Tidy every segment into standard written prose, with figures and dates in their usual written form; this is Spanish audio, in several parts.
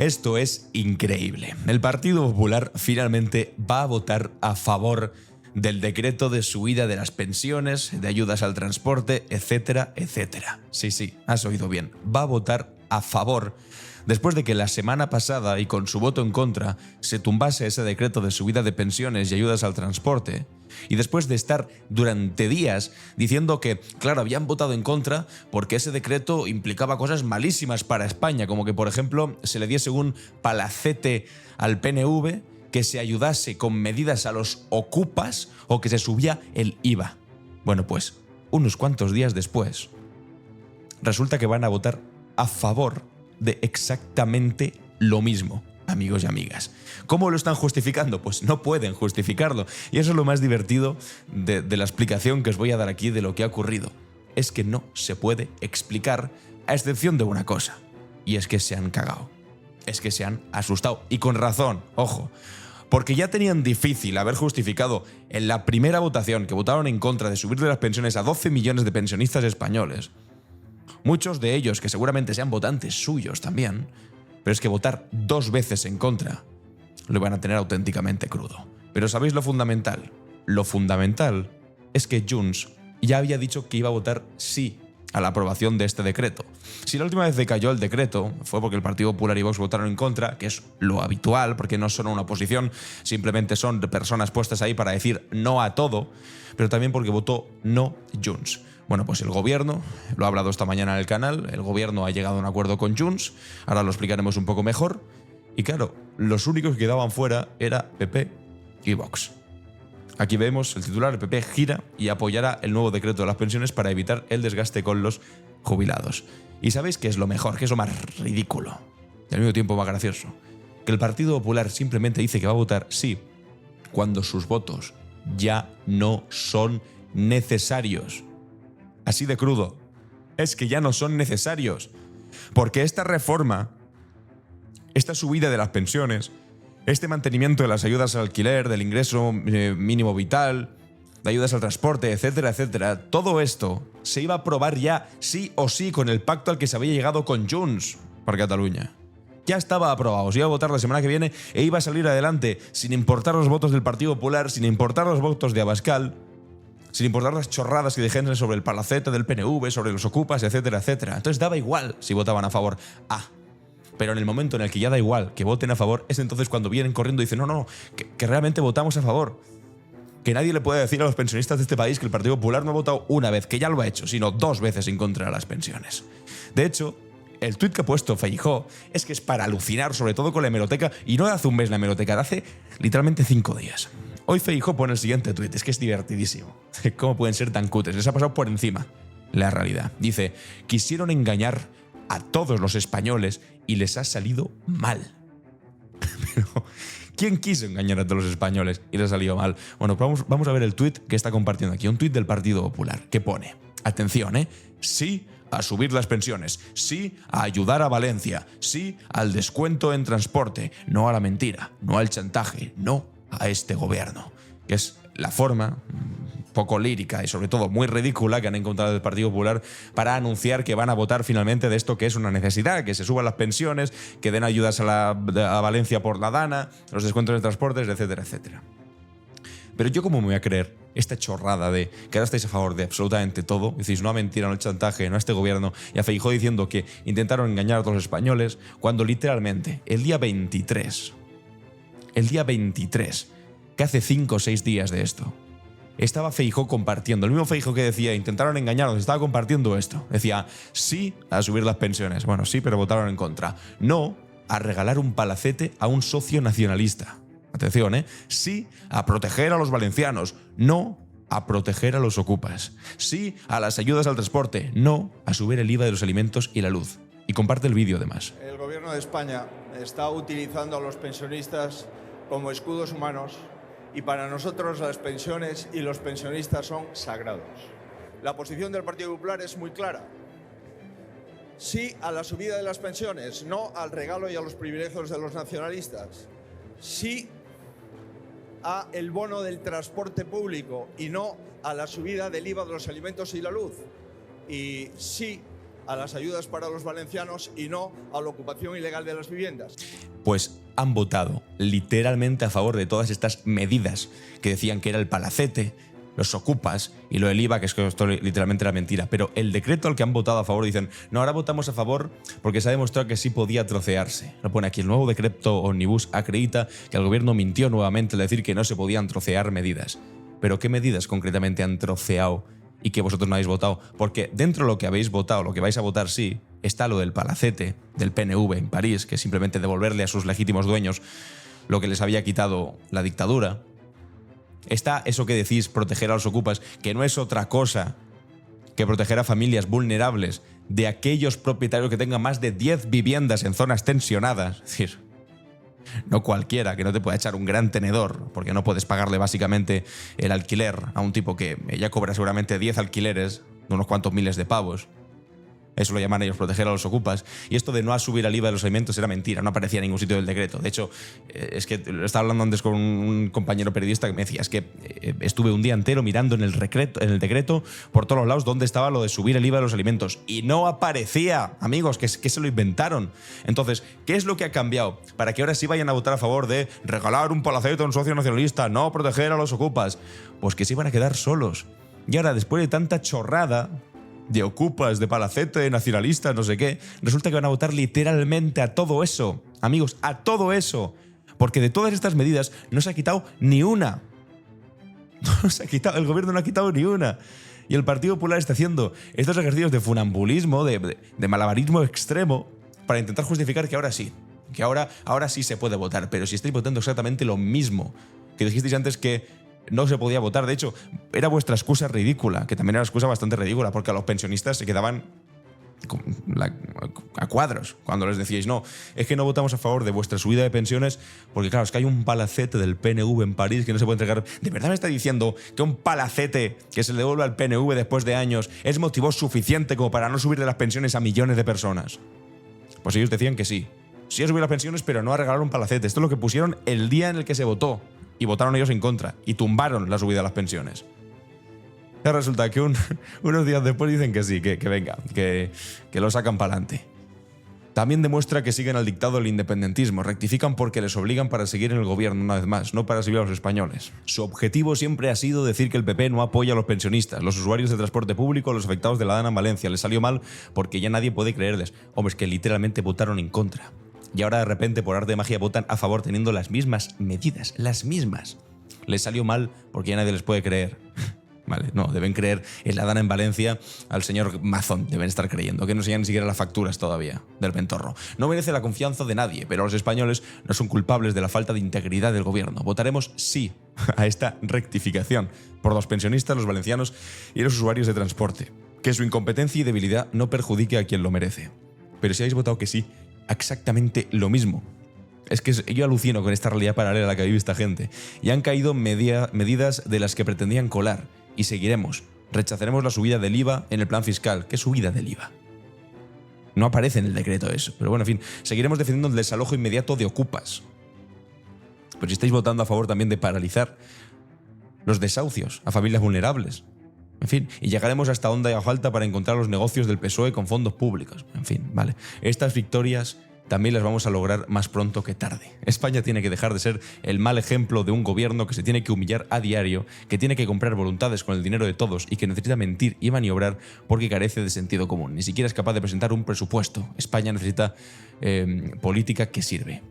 Esto es increíble. El Partido Popular finalmente va a votar a favor del decreto de subida de las pensiones, de ayudas al transporte, etcétera, etcétera. Sí, has oído bien. Va a votar a favor después de que la semana pasada, y con su voto en contra, se tumbase ese decreto de subida de pensiones y ayudas al transporte, y después de estar durante días diciendo que, claro, habían votado en contra porque ese decreto implicaba cosas malísimas para España, como que, por ejemplo, se le diese un palacete al PNV, que se ayudase con medidas a los ocupas o que se subía el IVA. Bueno, pues, unos cuantos días después, resulta que van a votar a favor de exactamente lo mismo, amigos y amigas. ¿Cómo lo están justificando? Pues no pueden justificarlo. Y eso es lo más divertido de la explicación que os voy a dar aquí de lo que ha ocurrido. Es que no se puede explicar, a excepción de una cosa. Y es que se han cagado. Es que se han asustado. Y con razón, ojo. Porque ya tenían difícil haber justificado en la primera votación que votaron en contra de subirle las pensiones a 12 millones de pensionistas españoles. Muchos de ellos que seguramente sean votantes suyos también, pero es que votar 2 veces en contra lo van a tener auténticamente crudo. Pero ¿sabéis lo fundamental? Lo fundamental es que Junts ya había dicho que iba a votar sí a la aprobación de este decreto. Si la última vez decayó el decreto fue porque el Partido Popular y Vox votaron en contra, que es lo habitual, porque no son una oposición, simplemente son personas puestas ahí para decir no a todo, pero también porque votó no Junts. Bueno, pues el gobierno, lo ha hablado esta mañana en el canal, el gobierno ha llegado a un acuerdo con Junts, ahora lo explicaremos un poco mejor, y claro, los únicos que quedaban fuera era PP y Vox. Aquí vemos el titular: el PP gira y apoyará el nuevo decreto de las pensiones para evitar el desgaste con los jubilados. ¿Y sabéis qué es lo mejor? ¿Qué es lo más ridículo? Y al mismo tiempo más gracioso. Que el Partido Popular simplemente dice que va a votar sí cuando sus votos ya no son necesarios. Así de crudo. Es que ya no son necesarios. Porque esta reforma, esta subida de las pensiones, este mantenimiento de las ayudas al alquiler, del ingreso mínimo vital, de ayudas al transporte, etcétera, etcétera, todo esto se iba a aprobar ya sí o sí con el pacto al que se había llegado con Junts por Cataluña. Ya estaba aprobado, se iba a votar la semana que viene e iba a salir adelante sin importar los votos del Partido Popular, sin importar los votos de Abascal, sin importar las chorradas que dijeron sobre el palacete del PNV, sobre los ocupas, etcétera, etcétera. Entonces daba igual si votaban a favor. Pero en el momento en el que ya da igual que voten a favor, es entonces cuando vienen corriendo y dicen no, que realmente votamos a favor. Que nadie le puede decir a los pensionistas de este país que el Partido Popular no ha votado una vez, que ya lo ha hecho, sino 2 veces en contra de las pensiones. De hecho, el tuit que ha puesto Feijóo es que es para alucinar, sobre todo con la hemeroteca, y no de hace un mes la hemeroteca, de hace literalmente 5 días. Hoy Feijóo pone el siguiente tuit, es que es divertidísimo. ¿Cómo pueden ser tan cutres? Les ha pasado por encima la realidad. Dice: quisieron engañar a todos los españoles y les ha salido mal. Pero ¿quién quiso engañar a todos los españoles y les ha salido mal? Bueno, vamos a ver el tuit que está compartiendo aquí, un tuit del Partido Popular, que pone, atención, sí a subir las pensiones, sí a ayudar a Valencia, sí al descuento en transporte, no a la mentira, no al chantaje, no a este gobierno, que es la forma poco lírica y sobre todo muy ridícula que han encontrado el Partido Popular para anunciar que van a votar finalmente de esto que es una necesidad, que se suban las pensiones, que den ayudas a Valencia por la Dana, los descuentos de transportes, etcétera, etcétera. Pero yo, ¿cómo me voy a creer esta chorrada de que ahora estáis a favor de absolutamente todo? Decís no a mentira, no al chantaje, no a este gobierno, y a Feijóo diciendo que intentaron engañar a todos los españoles, cuando literalmente el día 23, que hace 5 o 6 días de esto, estaba Feijóo compartiendo, el mismo Feijóo que decía intentaron engañarnos, estaba compartiendo esto. Decía sí a subir las pensiones. Bueno, sí, pero votaron en contra. No a regalar un palacete a un socio nacionalista. Atención, sí a proteger a los valencianos. No a proteger a los ocupas. Sí a las ayudas al transporte. No a subir el IVA de los alimentos y la luz. Y comparte el vídeo además. El gobierno de España está utilizando a los pensionistas como escudos humanos. Y para nosotros las pensiones y los pensionistas son sagrados. La posición del Partido Popular es muy clara. Sí a la subida de las pensiones, no al regalo y a los privilegios de los nacionalistas. Sí a el bono del transporte público y no a la subida del IVA de los alimentos y la luz. Y sí a las ayudas para los valencianos y no a la ocupación ilegal de las viviendas. Pues han votado literalmente a favor de todas estas medidas que decían que era el palacete, los ocupas y lo del IVA, que es que esto literalmente era mentira. Pero el decreto al que han votado a favor dicen, no, ahora votamos a favor porque se ha demostrado que sí podía trocearse. Lo pone aquí, el nuevo decreto Omnibus acredita que el gobierno mintió nuevamente al decir que no se podían trocear medidas. Pero ¿qué medidas concretamente han troceado y que vosotros no habéis votado? Porque dentro de lo que habéis votado, lo que vais a votar sí, está lo del palacete del PNV en París, que es simplemente devolverle a sus legítimos dueños lo que les había quitado la dictadura. Está eso que decís, proteger a los ocupas, que no es otra cosa que proteger a familias vulnerables de aquellos propietarios que tengan más de 10 viviendas en zonas tensionadas. Es decir, no cualquiera, que no te pueda echar un gran tenedor, porque no puedes pagarle básicamente el alquiler a un tipo que ya cobra seguramente 10 alquileres de unos cuantos miles de pavos. Eso lo llaman ellos proteger a los ocupas. Y esto de no subir el IVA de los alimentos era mentira, no aparecía en ningún sitio del decreto. De hecho, es que lo estaba hablando antes con un compañero periodista que me decía, es que estuve un día entero mirando en el decreto por todos los lados dónde estaba lo de subir el IVA de los alimentos. Y no aparecía, amigos, que se lo inventaron. Entonces, ¿qué es lo que ha cambiado? Para que ahora sí vayan a votar a favor de regalar un palacete a un socio nacionalista, no proteger a los ocupas. Pues que se iban a quedar solos. Y ahora, después de tanta chorrada de ocupas, de palacete, de nacionalistas, no sé qué, resulta que van a votar literalmente a todo eso. Amigos, a todo eso. Porque de todas estas medidas no se ha quitado ni una. No se ha quitado, el gobierno no ha quitado ni una. Y el Partido Popular está haciendo estos ejercicios de funambulismo, de malabarismo extremo, para intentar justificar que ahora sí. Que ahora sí se puede votar. Pero si estáis votando exactamente lo mismo que dijisteis antes que no se podía votar. De hecho, era vuestra excusa ridícula, que también era una excusa bastante ridícula, porque a los pensionistas se quedaban a cuadros cuando les decíais, no, es que no votamos a favor de vuestra subida de pensiones porque, claro, es que hay un palacete del PNV en París que no se puede entregar. ¿De verdad me está diciendo que un palacete que se le devuelve al PNV después de años es motivo suficiente como para no subirle las pensiones a millones de personas? Pues ellos decían que sí. Sí a subir las pensiones, pero no a regalar un palacete. Esto es lo que pusieron el día en el que se votó. Y votaron ellos en contra. Y tumbaron la subida de las pensiones. Y resulta que unos días después dicen que sí, que venga, que lo sacan para adelante. También demuestra que siguen al dictado del independentismo. Rectifican porque les obligan para seguir en el gobierno una vez más, no para seguir a los españoles. Su objetivo siempre ha sido decir que el PP no apoya a los pensionistas, los usuarios de transporte público, los afectados de la DANA en Valencia. Les salió mal porque ya nadie puede creerles. Hombre, es que literalmente votaron en contra. Y ahora de repente, por arte de magia, votan a favor teniendo las mismas medidas, las mismas. Les salió mal porque ya nadie les puede creer. Vale, no, deben creer en la DANA en Valencia al señor Mazón, deben estar creyendo, que no se ni siquiera las facturas todavía del Ventorro. No merece la confianza de nadie, pero los españoles no son culpables de la falta de integridad del gobierno. Votaremos sí a esta rectificación por los pensionistas, los valencianos y los usuarios de transporte. Que su incompetencia y debilidad no perjudique a quien lo merece. Pero si habéis votado que sí, exactamente lo mismo. Es que yo alucino con esta realidad paralela a la que vive esta gente. Y han caído medidas de las que pretendían colar. Y seguiremos. Rechazaremos la subida del IVA en el plan fiscal. ¿Qué subida del IVA? No aparece en el decreto eso. Pero bueno, en fin, seguiremos defendiendo el desalojo inmediato de ocupas. Pero si estáis votando a favor también de paralizar los desahucios a familias vulnerables. En fin, y llegaremos hasta Onda y a Falta para encontrar los negocios del PSOE con fondos públicos. En fin, vale. Estas victorias también las vamos a lograr más pronto que tarde. España tiene que dejar de ser el mal ejemplo de un gobierno que se tiene que humillar a diario, que tiene que comprar voluntades con el dinero de todos y que necesita mentir y maniobrar porque carece de sentido común. Ni siquiera es capaz de presentar un presupuesto. España necesita política que sirve.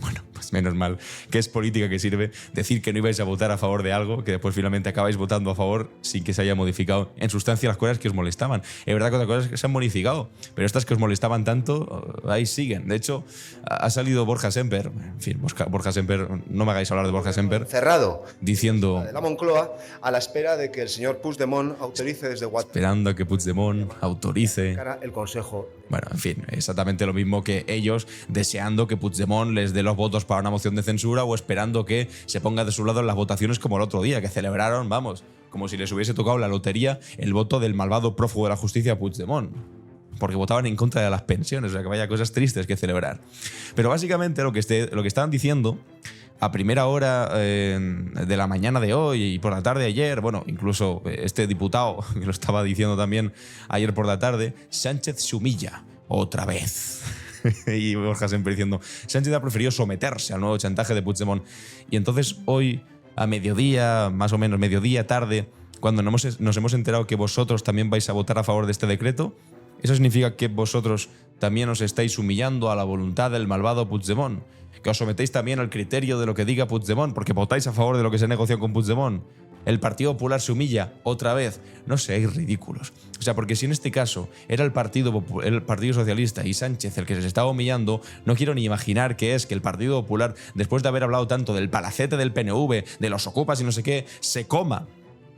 Bueno, pues menos mal que es política que sirve decir que no ibais a votar a favor de algo que después finalmente acabáis votando a favor sin que se haya modificado en sustancia las cosas que os molestaban. Es verdad que otras cosas que se han modificado, pero estas que os molestaban tanto, ahí siguen. De hecho, ha salido Borja Semper, en fin, Borja Semper, no me hagáis hablar de Borja Semper. Cerrado. Diciendo... De la Moncloa a la espera de que el señor Puigdemont autorice desde WhatsApp. Esperando a que Puigdemont autorice... el Consejo. Bueno, en fin, exactamente lo mismo que ellos deseando que Puigdemont les dé los votos para una moción de censura o esperando que se ponga de su lado en las votaciones como el otro día, que celebraron, vamos, como si les hubiese tocado la lotería el voto del malvado prófugo de la justicia Puigdemont. Porque votaban en contra de las pensiones, o sea que vaya cosas tristes que celebrar. Pero básicamente lo que estaban diciendo a primera hora de la mañana de hoy y por la tarde de ayer, bueno, incluso este diputado, que lo estaba diciendo también ayer por la tarde, Sánchez se humilla otra vez. Y Borja siempre diciendo, Sánchez ha preferido someterse al nuevo chantaje de Puigdemont. Y entonces hoy, a mediodía, más o menos mediodía tarde, cuando nos hemos enterado que vosotros también vais a votar a favor de este decreto, eso significa que vosotros también os estáis humillando a la voluntad del malvado Puigdemont, que os sometéis también al criterio de lo que diga Puigdemont, porque votáis a favor de lo que se negoció con Puigdemont. El Partido Popular se humilla otra vez. No seáis ridículos. O sea, porque si en este caso era el Partido Socialista y Sánchez el que se estaba humillando, no quiero ni imaginar que es que el Partido Popular, después de haber hablado tanto del palacete del PNV, de los ocupas y no sé qué, se coma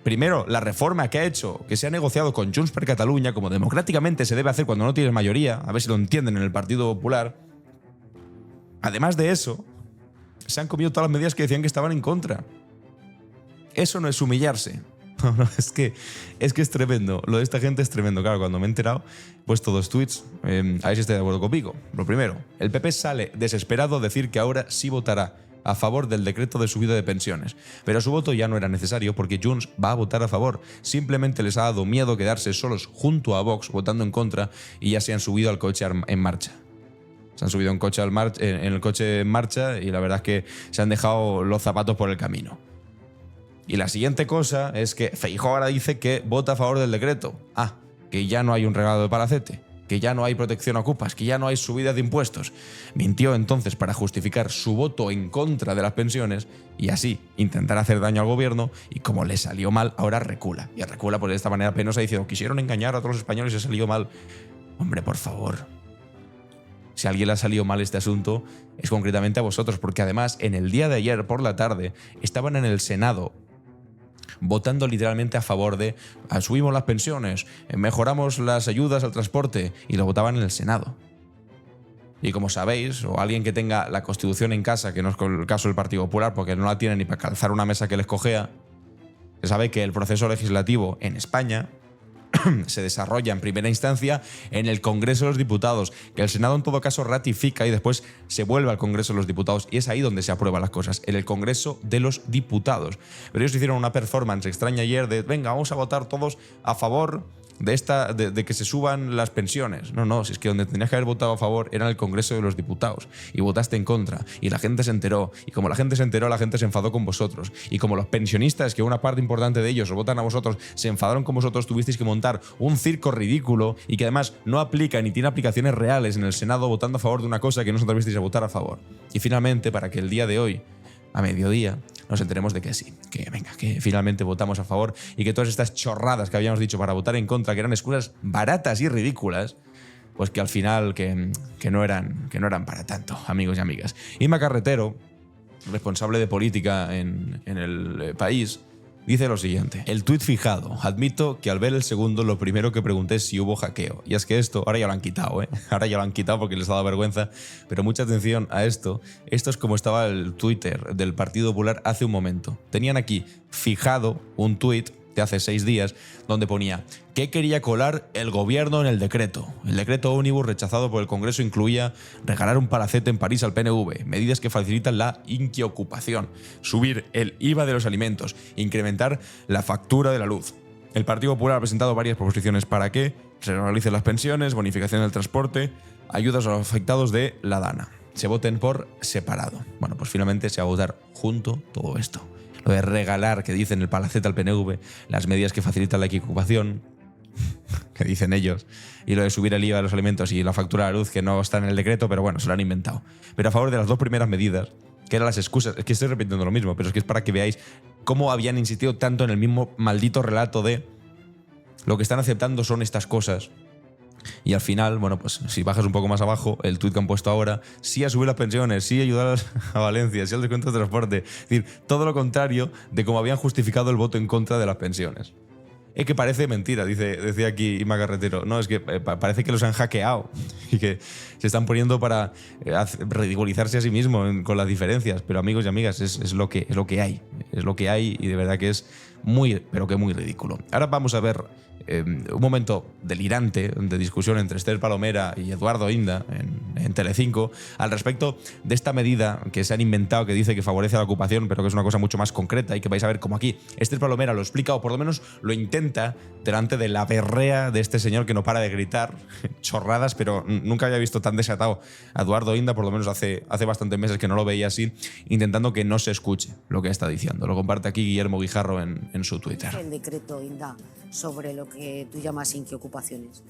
primero la reforma que ha hecho, que se ha negociado con Junts per Catalunya, como democráticamente se debe hacer cuando no tienes mayoría, a ver si lo entienden en el Partido Popular. Además de eso, se han comido todas las medidas que decían que estaban en contra. Eso no es humillarse. No, es que es tremendo. Lo de esta gente es tremendo. Claro, cuando me he enterado, he puesto 2 tweets. A ver si estoy de acuerdo conmigo. Lo primero, el PP sale desesperado a decir que ahora sí votará a favor del decreto de subida de pensiones. Pero su voto ya no era necesario porque Junts va a votar a favor. Simplemente les ha dado miedo quedarse solos junto a Vox votando en contra y ya se han subido al coche en marcha. Se han subido en el coche en marcha y la verdad es que se han dejado los zapatos por el camino. Y la siguiente cosa es que Feijóo ahora dice que vota a favor del decreto. Que ya no hay un regalo de palacete, que ya no hay protección a ocupas, que ya no hay subida de impuestos. Mintió entonces para justificar su voto en contra de las pensiones y así intentar hacer daño al gobierno, y como le salió mal, ahora recula. Y recula pues de esta manera penosa diciendo quisieron engañar a todos los españoles y se salió mal. Hombre, por favor. Si a alguien le ha salido mal este asunto, es concretamente a vosotros, porque además en el día de ayer por la tarde estaban en el Senado votando literalmente a favor de subimos las pensiones, mejoramos las ayudas al transporte, y lo votaban en el Senado. Y como sabéis, o alguien que tenga la Constitución en casa, que no es el caso del Partido Popular porque no la tiene ni para calzar una mesa que les cojea, se sabe que el proceso legislativo en España se desarrolla en primera instancia en el Congreso de los Diputados, que el Senado en todo caso ratifica y después se vuelve al Congreso de los Diputados, y es ahí donde se aprueban las cosas, en el Congreso de los Diputados. Pero ellos hicieron una performance extraña ayer de venga, vamos a votar todos a favor de que se suban las pensiones. No, si es que donde tenías que haber votado a favor era en el Congreso de los Diputados, y votaste en contra, y la gente se enteró, y como la gente se enteró, la gente se enfadó con vosotros, y como los pensionistas, que una parte importante de ellos os votan a vosotros, se enfadaron con vosotros, tuvisteis que montar un circo ridículo y que además no aplica ni tiene aplicaciones reales en el Senado, votando a favor de una cosa que no os atrevisteis a votar a favor. Y finalmente, para que el día de hoy, a mediodía, nos enteremos de que sí, que finalmente votamos a favor, y que todas estas chorradas que habíamos dicho para votar en contra, que eran excusas baratas y ridículas, pues que al final que no eran para tanto, amigos y amigas. Inma Carretero, responsable de política en el país, dice lo siguiente: el tuit fijado. Admito que al ver el segundo lo primero que pregunté es si hubo hackeo. Y es que esto, ahora ya lo han quitado, ahora ya lo han quitado porque les ha dado vergüenza. Pero mucha atención a esto. Esto es como estaba el Twitter del Partido Popular hace un momento. Tenían aquí fijado un tuit de hace 6 días donde ponía ¿qué quería colar el gobierno en el decreto? El decreto ómnibus rechazado por el Congreso incluía regalar un palacete en París al PNV, medidas que facilitan la inquiocupación, subir el IVA de los alimentos, incrementar la factura de la luz. El Partido Popular ha presentado varias proposiciones para que se realicen las pensiones, bonificación del transporte, ayudas a los afectados de la DANA. Se voten por separado. Bueno, pues finalmente se va a votar junto todo esto. Lo de regalar, que dicen el palacete al PNV, las medidas que facilitan la equipación, que dicen ellos, y lo de subir el IVA de los alimentos y la factura de la luz, que no está en el decreto, pero bueno, se lo han inventado. Pero a favor de las 2 primeras medidas, que eran las excusas, es que estoy repitiendo lo mismo, pero es que es para que veáis cómo habían insistido tanto en el mismo maldito relato de lo que están aceptando son estas cosas. Y al final, bueno, pues si bajas un poco más abajo, el tuit que han puesto ahora, sí a subir las pensiones, sí a ayudar a Valencia, sí al descuento de transporte. Es decir, todo lo contrario de cómo habían justificado el voto en contra de las pensiones. Es que parece mentira, decía aquí Inma Carretero. No, es que parece que los han hackeado y que se están poniendo para ridiculizarse a sí mismos con las diferencias. Pero amigos y amigas, es lo que hay. Es lo que hay, y de verdad que es muy, pero que muy ridículo. Ahora vamos a ver un momento delirante de discusión entre Esther Palomera y Eduardo Inda en Telecinco al respecto de esta medida que se han inventado que dice que favorece a la ocupación, pero que es una cosa mucho más concreta y que vais a ver como aquí Esther Palomera lo explica, o por lo menos lo intenta, delante de la berrea de este señor que no para de gritar chorradas, pero nunca había visto tan desatado a Eduardo Inda, por lo menos hace bastantes meses que no lo veía así, intentando que no se escuche lo que está diciendo. Lo comparte aquí Guillermo Guijarro en su Twitter. El decreto, Inda, sobre lo que tú llamas inquiocupaciones.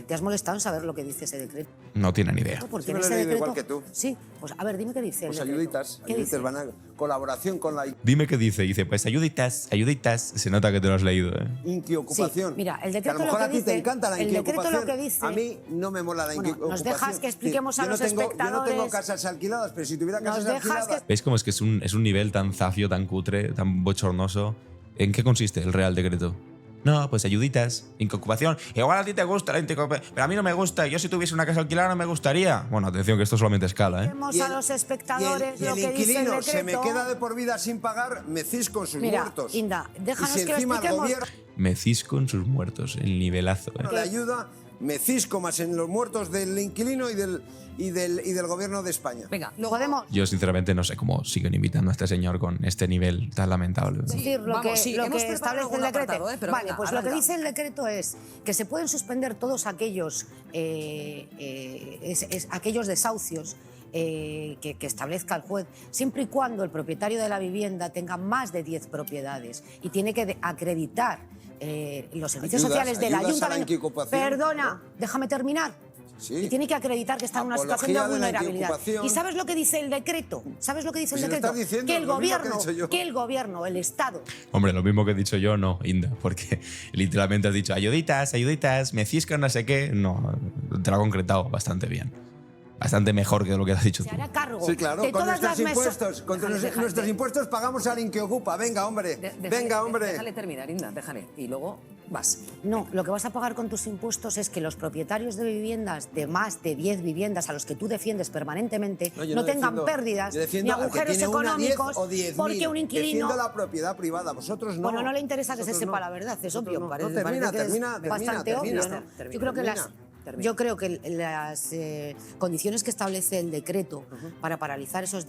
¿Te has molestado en saber lo que dice ese decreto? No tiene ni idea. No, porque Sí, en me lo he ese leído decreto, igual que tú. Sí, pues a ver, dime qué dice el Pues decreto. ayuditas, ¿Qué dice? van a colaboración con la Dime qué dice. Dice, pues ayuditas. Se nota que te lo has leído, ¿eh? inquiocupación. Sí, mira, el Que a decreto lo mejor lo a que ti te dice- encanta la el decreto inquiocupación. lo que dice- A mí no me mola la Bueno, inquiocupación. nos dejas que expliquemos a Yo no los tengo- Yo no tengo espectadores. casas alquiladas, pero si tuviera Nos casas dejas alquiladas... ¿Veis cómo es que es un nivel tan zafio, tan cutre, tan bochornoso? ¿En qué consiste el Real Decreto? No, pues ayuditas, inquiocupación. Igual a ti te gusta la inquiocupación, pero a mí no me gusta. Yo si tuviese una casa alquilada no me gustaría. Bueno, atención que esto solamente escala, ¿eh? Expliquemos a los espectadores y el lo que dice el inquilino decreto. se me queda de por vida sin pagar, me cisco en sus Mira, muertos. Inda, déjanos y si que lo encima el expliquemos. gobierno Me cisco en sus muertos, el nivelazo, ¿eh? le ayuda, me cisco más en los muertos del inquilino y del gobierno de España. Venga, podemos Yo sinceramente no sé cómo siguen invitando a este señor con este nivel tan lamentable. decir lo Vamos, que, sí, lo hemos que preparado establece el algún decreto. apartado, pero Vale, venga, pues lo que arranca. dice el decreto es que se pueden suspender todos aquellos, aquellos desahucios que establezca el juez, siempre y cuando el propietario de la vivienda tenga más de 10 propiedades y tiene que acreditar los servicios Ayudas- sociales del ayudas a la ayuntamiento. inquiocupación. Perdona, déjame terminar. Sí. Y tiene que acreditar que está en una situación de Apología de la vulnerabilidad. inquiocupación. ¿Y sabes lo que dice el decreto? ¿Sabes lo que dice Pues el si lo decreto? estás diciendo, Que el lo mismo que he gobierno, dicho yo. que el gobierno, el Estado, Hombre, lo mismo que he dicho yo, no, Inda, porque literalmente has dicho ayuditas, me cisco en no sé qué. No, te lo ha concretado bastante bien. Bastante mejor que lo que has dicho se tú. hará cargo Sí, claro, de con todas nuestros las mesas. impuestos, con Déjale, nuestros impuestos pagamos al inquiocupa. Venga, hombre, venga, hombre. Déjale terminar, Inda, déjale. Y luego vas. No, lo que vas a pagar con tus impuestos es que los propietarios de viviendas, de más de 10 viviendas a los que tú defiendes permanentemente, No, yo no no tengan defiendo- pérdidas yo ni defiendo al que agujeros tiene una, 10 económicos, o 10.000. porque un inquilino... Defiendo la propiedad privada, vosotros no. Bueno, no le interesa que se Vosotros sepa no. la verdad, es Vosotros obvio. no. Parece, No, termina, parece que es termina, bastante termina, obvio, ¿no? termina. Yo creo que Termina. Yo creo que las condiciones que establece el decreto para paralizar esos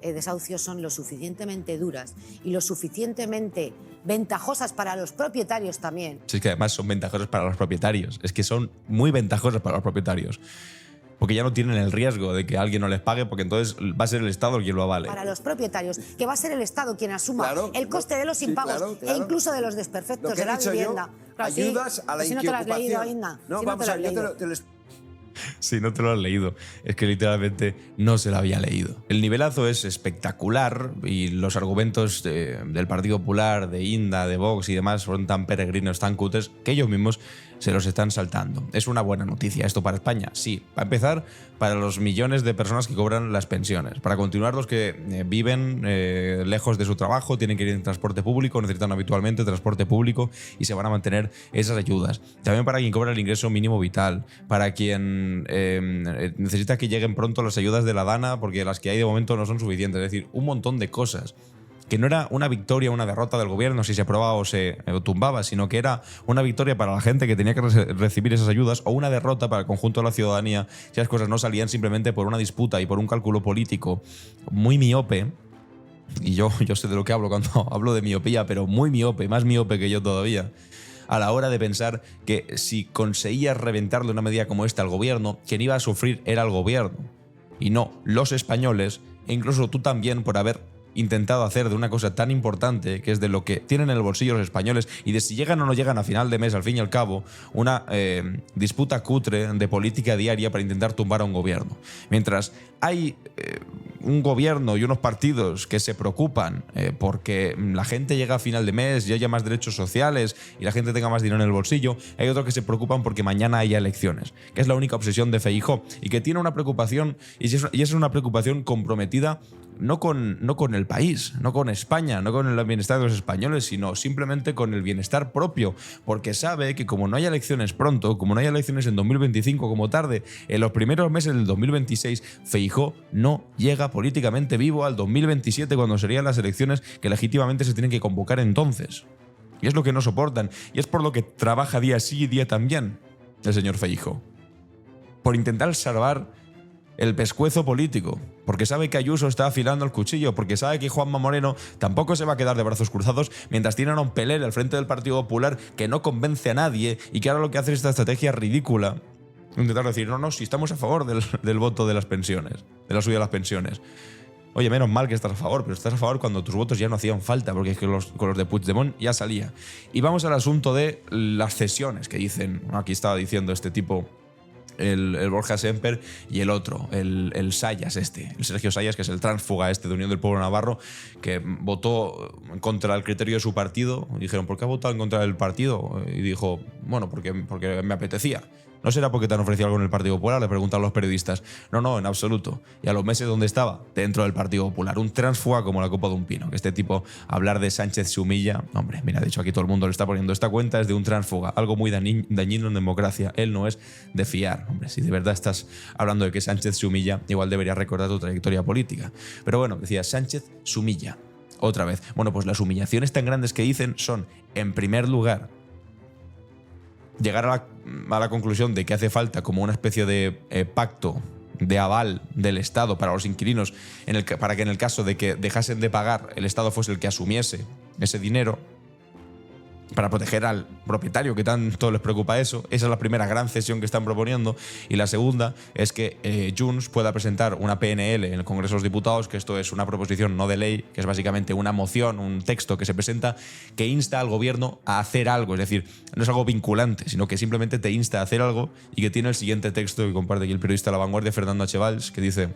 desahucios son lo suficientemente duras y lo suficientemente ventajosas para los propietarios también. Si es que además son ventajosas para los propietarios. Es que son muy ventajosas para los propietarios. Porque ya no tienen el riesgo de que alguien no les pague, porque entonces va a ser el Estado quien lo avale. Para los propietarios, que va a ser el Estado quien asuma Claro, el coste de los sí, impagos claro. e incluso de los Lo desperfectos que de he la dicho vivienda. yo, Claro, sí, ayudas a la si no te lo has leído, inquiocupación. Inda. No, si vamos no a te ver, lo yo has te lo Si no te lo has leído, es que literalmente no se lo había leído. El nivelazo es espectacular y los argumentos del Partido Popular, de Inda, de Vox y demás son tan peregrinos, tan cutres, que ellos mismos se los están saltando. ¿Es una buena noticia esto para España? Sí. Para empezar, para los millones de personas que cobran las pensiones. Para continuar, los que viven lejos de su trabajo, tienen que ir en transporte público, necesitan habitualmente transporte público y se van a mantener esas ayudas. También para quien cobra el ingreso mínimo vital, para quien necesita que lleguen pronto las ayudas de la DANA, porque las que hay de momento no son suficientes. Es decir, un montón de cosas. Que no era una victoria o una derrota del gobierno si se aprobaba o se tumbaba, sino que era una victoria para la gente que tenía que recibir esas ayudas o una derrota para el conjunto de la ciudadanía si las cosas no salían simplemente por una disputa y por un cálculo político muy miope. Y yo sé de lo que hablo cuando hablo de miopía, pero muy miope, más miope que yo todavía, a la hora de pensar que si conseguías reventarle una medida como esta al gobierno, quien iba a sufrir era el gobierno y no los españoles, e incluso tú también por haber intentado hacer de una cosa tan importante, que es de lo que tienen en el bolsillo los españoles y de si llegan o no llegan a final de mes, al fin y al cabo, una disputa cutre de política diaria para intentar tumbar a un gobierno. Mientras hay un gobierno y unos partidos que se preocupan porque la gente llega a final de mes y haya más derechos sociales y la gente tenga más dinero en el bolsillo, hay otros que se preocupan porque mañana haya elecciones, que es la única obsesión de Feijóo y que tiene una preocupación, y esa es una preocupación comprometida no con el país, no con España, no con el bienestar de los españoles, sino simplemente con el bienestar propio, porque sabe que como no haya elecciones pronto, como no haya elecciones en 2025 como tarde, en los primeros meses del 2026, Feijóo no llega políticamente vivo al 2027 cuando serían las elecciones que legítimamente se tienen que convocar entonces. Y es lo que no soportan. Y es por lo que trabaja día sí y día también el señor Feijóo. Por intentar salvar el pescuezo político. Porque sabe que Ayuso está afilando el cuchillo. Porque sabe que Juanma Moreno tampoco se va a quedar de brazos cruzados mientras tienen a un Peler al frente del Partido Popular que no convence a nadie y que ahora lo que hace es esta estrategia ridícula. Intentar decir, no, si estamos a favor del voto de las pensiones, de la subida de las pensiones. Oye, menos mal que estás a favor, pero estás a favor cuando tus votos ya no hacían falta, porque es que con los de Puigdemont ya salía. Y vamos al asunto de las cesiones que dicen, aquí estaba diciendo este tipo, el Borja Semper y el otro, el Sayas el Sergio Sayas, que es el tránsfuga de Unión del Pueblo Navarro, que votó contra el criterio de su partido. Dijeron, ¿por qué ha votado en contra del partido? Y dijo, bueno, porque me apetecía. ¿No será porque te han ofrecido algo en el Partido Popular? Le preguntaron los periodistas. No, en absoluto. Y a los meses, ¿dónde estaba? Dentro del Partido Popular. Un tránsfuga como la copa de un pino. Que este tipo, hablar de Sánchez se humilla. Hombre, mira, de hecho aquí todo el mundo le está poniendo esta cuenta, es de un tránsfuga. Algo muy dañino en democracia. Él no es de fiar. Hombre, si de verdad estás hablando de que Sánchez se humilla, igual deberías recordar tu trayectoria política. Pero bueno, decía, Sánchez se humilla. Otra vez. Bueno, pues las humillaciones tan grandes que dicen son, en primer lugar, llegar a la conclusión de que hace falta como una especie de pacto de aval del Estado para los inquilinos para que en el caso de que dejasen de pagar el Estado fuese el que asumiese ese dinero para proteger al propietario, que tanto les preocupa eso. Esa es la primera gran cesión que están proponiendo. Y la segunda es que Junts pueda presentar una PNL en el Congreso de los Diputados, que esto es una proposición no de ley, que es básicamente una moción, un texto que se presenta que insta al gobierno a hacer algo. Es decir, no es algo vinculante, sino que simplemente te insta a hacer algo, y que tiene el siguiente texto que comparte aquí el periodista de La Vanguardia, Fernando H. Valls, que dice: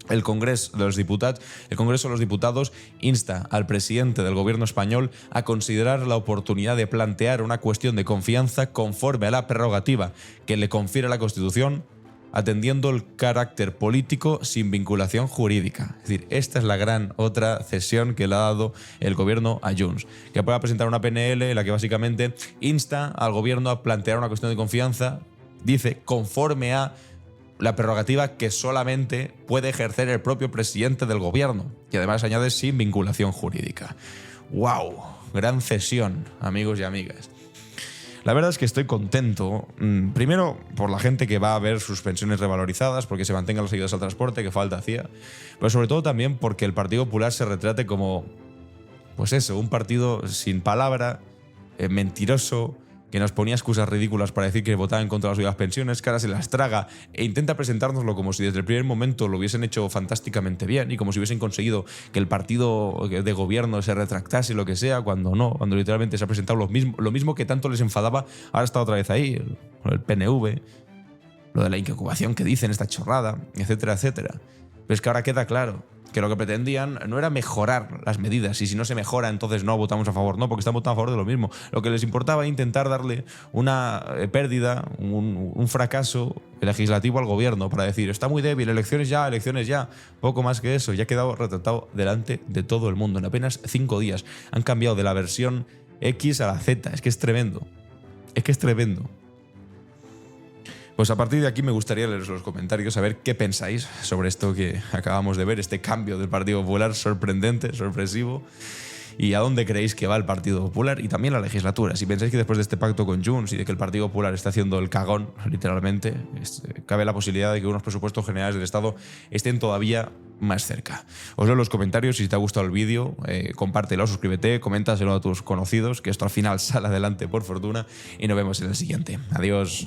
el Congreso de los Diputados insta al presidente del gobierno español a considerar la oportunidad de plantear una cuestión de confianza conforme a la prerrogativa que le confiere la Constitución, atendiendo el carácter político sin vinculación jurídica. Es decir, esta es la gran otra cesión que le ha dado el gobierno a Junts, que pueda presentar una PNL en la que básicamente insta al gobierno a plantear una cuestión de confianza, dice, conforme a la prerrogativa que solamente puede ejercer el propio presidente del gobierno, y además añade sin vinculación jurídica. ¡Wow! Gran cesión, amigos y amigas. La verdad es que estoy contento, primero por la gente que va a ver sus pensiones revalorizadas, porque se mantengan las ayudas al transporte, que falta hacía, pero sobre todo también porque el Partido Popular se retrate como, pues eso, un partido sin palabra, mentiroso, que nos ponía excusas ridículas para decir que votaba en contra de las pensiones, que ahora se las traga e intenta presentárnoslo como si desde el primer momento lo hubiesen hecho fantásticamente bien y como si hubiesen conseguido que el partido de gobierno se retractase, lo que sea, cuando no, cuando literalmente se ha presentado lo mismo que tanto les enfadaba, ahora está otra vez ahí, el PNV, lo de la incubación que dicen, esta chorrada, etcétera, etcétera. Pero es que ahora queda claro que lo que pretendían no era mejorar las medidas, y si no se mejora entonces no votamos a favor, no, porque están votando a favor de lo mismo. Lo que les importaba era intentar darle una pérdida, un fracaso legislativo al gobierno para decir, está muy débil, elecciones ya, poco más que eso, ya ha quedado retratado delante de todo el mundo. En apenas 5 días han cambiado de la versión X a la Z, es que es tremendo, Pues a partir de aquí me gustaría leeros los comentarios, a ver qué pensáis sobre esto que acabamos de ver, este cambio del Partido Popular sorprendente, sorpresivo, y a dónde creéis que va el Partido Popular y también la legislatura. Si pensáis que después de este pacto con Junts y de que el Partido Popular está haciendo el cagón, literalmente, cabe la posibilidad de que unos presupuestos generales del Estado estén todavía más cerca. Os leo los comentarios, si te ha gustado el vídeo, compártelo, suscríbete, coméntaselo a tus conocidos, que esto al final sale adelante por fortuna, y nos vemos en el siguiente. Adiós.